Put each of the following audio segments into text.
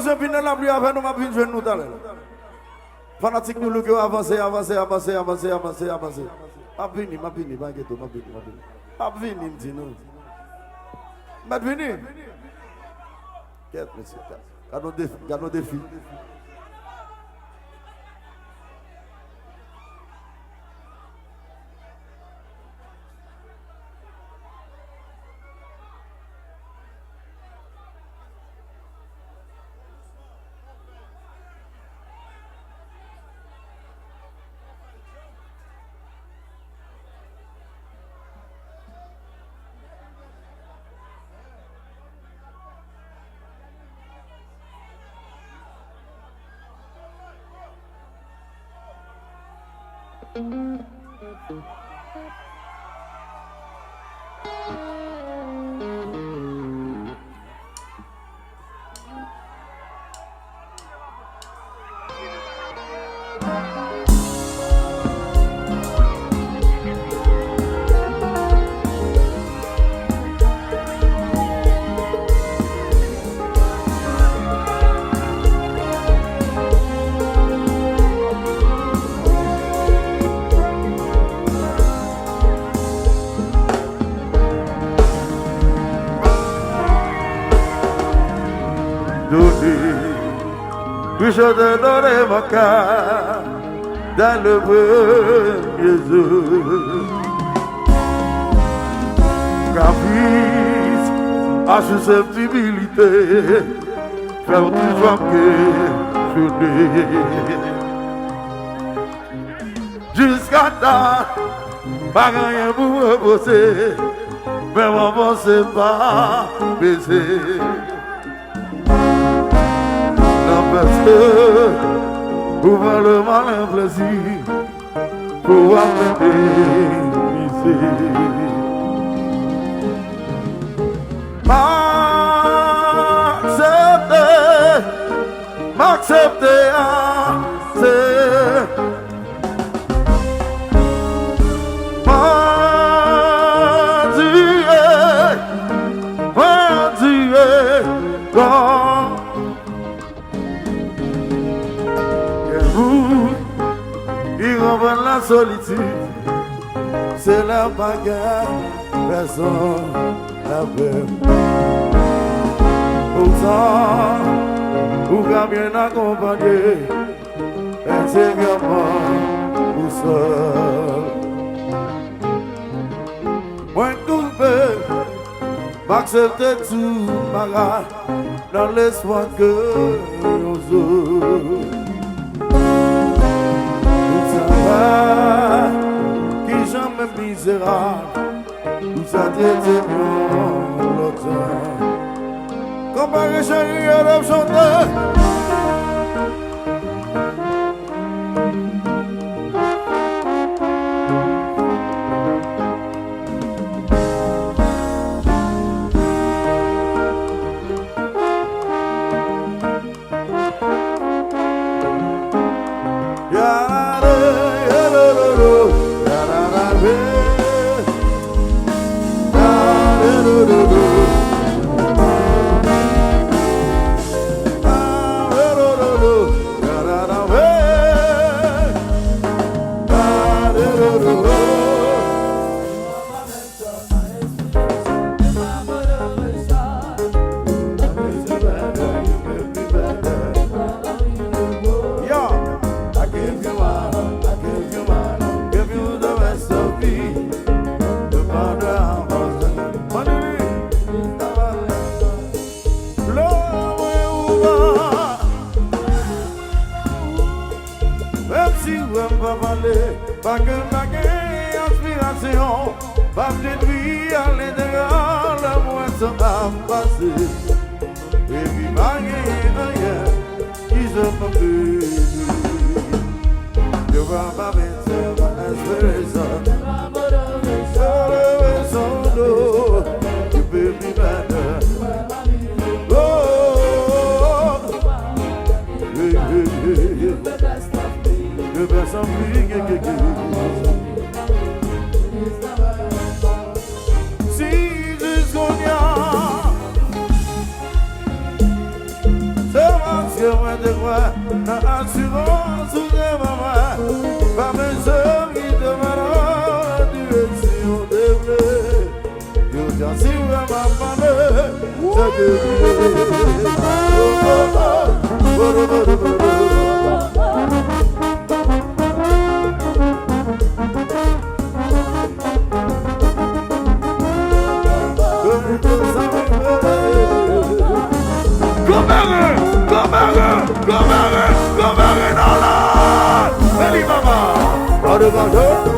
C'est fini la pluie avec nous, ma vie, je nous t'aller. Fanatique nous, le avancer, avancer, avancer, avancer, avancer, avancer. Ma vini, ma vini, ma ghetto, ma vini, ma vini. Ma vini, me dit nous. Ma vini. Qu'est-ce que c'est? Gardons des filles. Je te donnerai mon cœur dans le premier jour. Caprice à susceptibilité, faire plus femme que je n'ai. Jusqu'à temps, pas rien pour me bosser, mais mon bon c'est pas baiser. Parce que pour voir le malin plaisir, pour m'aider, m'accepter, la solitude, c'est la bagarre, personne n'a peur. Pourtant, vous pouvez bien accompagner, intérieurement ou seul. Moi, coupé, m'accepter tout, ma dans l'espoir que nous autres. Qui jamais misérable, nous a été bien longtemps. Comparé chérie à l'homme chanteur. Pas que ma inspiration, pas de nuit à l'intérieur, la moitié va passer. Et puis ma rien qui se me fait. Je vois ma maître, ma espérance, je son dos, tu peux m'y mettre. Oh, je vais s'en prier. Si jusqu'au diable, c'est que moi te crois, dans assurance ou de maman, pas besoin qui te m'a direction de bleu. Yo t'en si vraiment parlé, c'est que Come on, Feli mama, adu bado.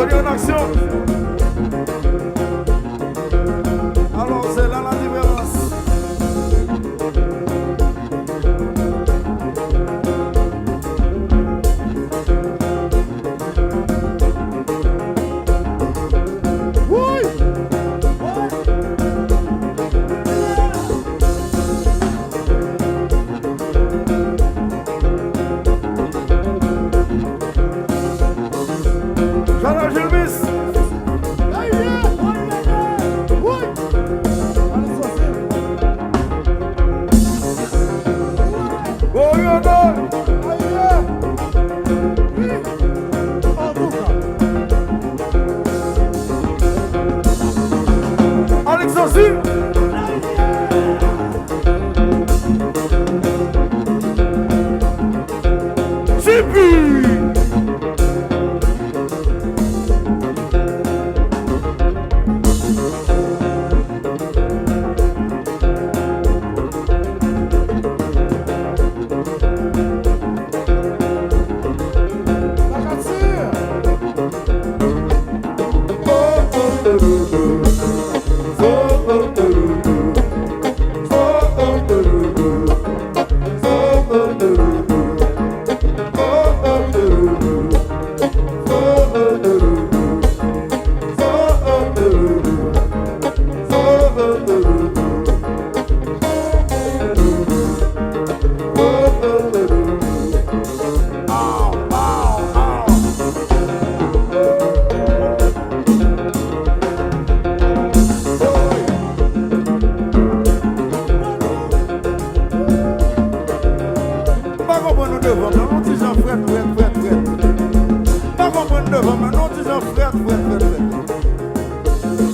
En action. Alors c'est là la différence.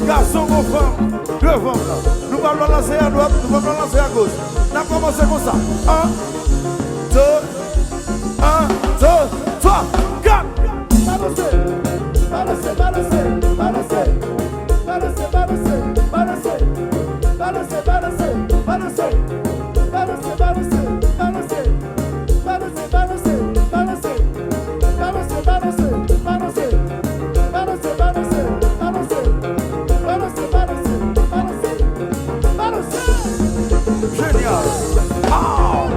Garçon, femme, devant là. Nous allons lancer à droite, nous allons lancer à gauche. On a commencé comme ça. 1, 2, 1, 2, 3, 4. Balancez, balancez, balancez, balancez, balancez, balancez, balancez, balancez, balancez, balancez, balancez, balancez, balancez, balancez, balancez, balancez, balancez, balancez, balancez. Génial! Oh!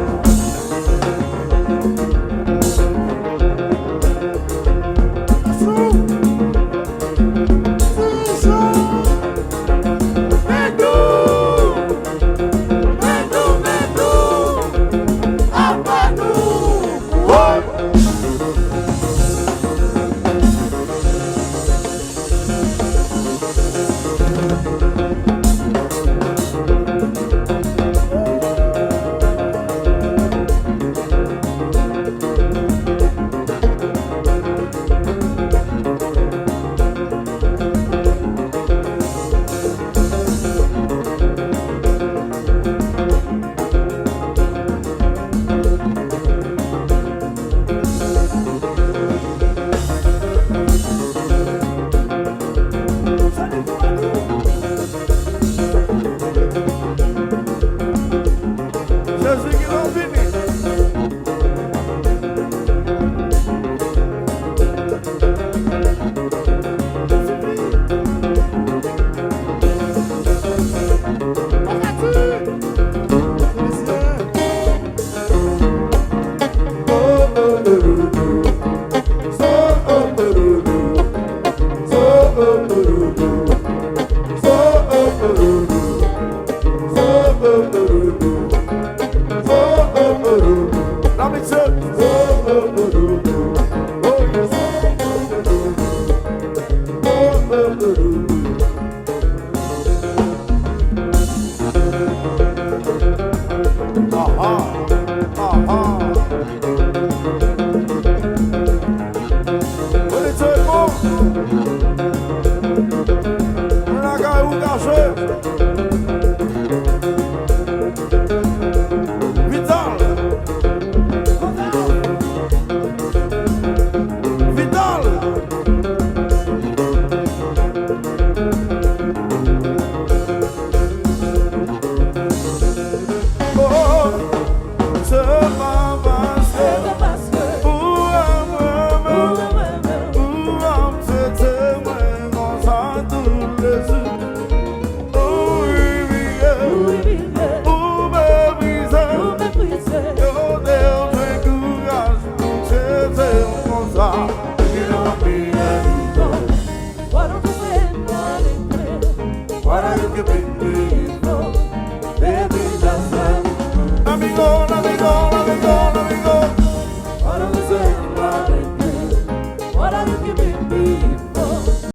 que bébé.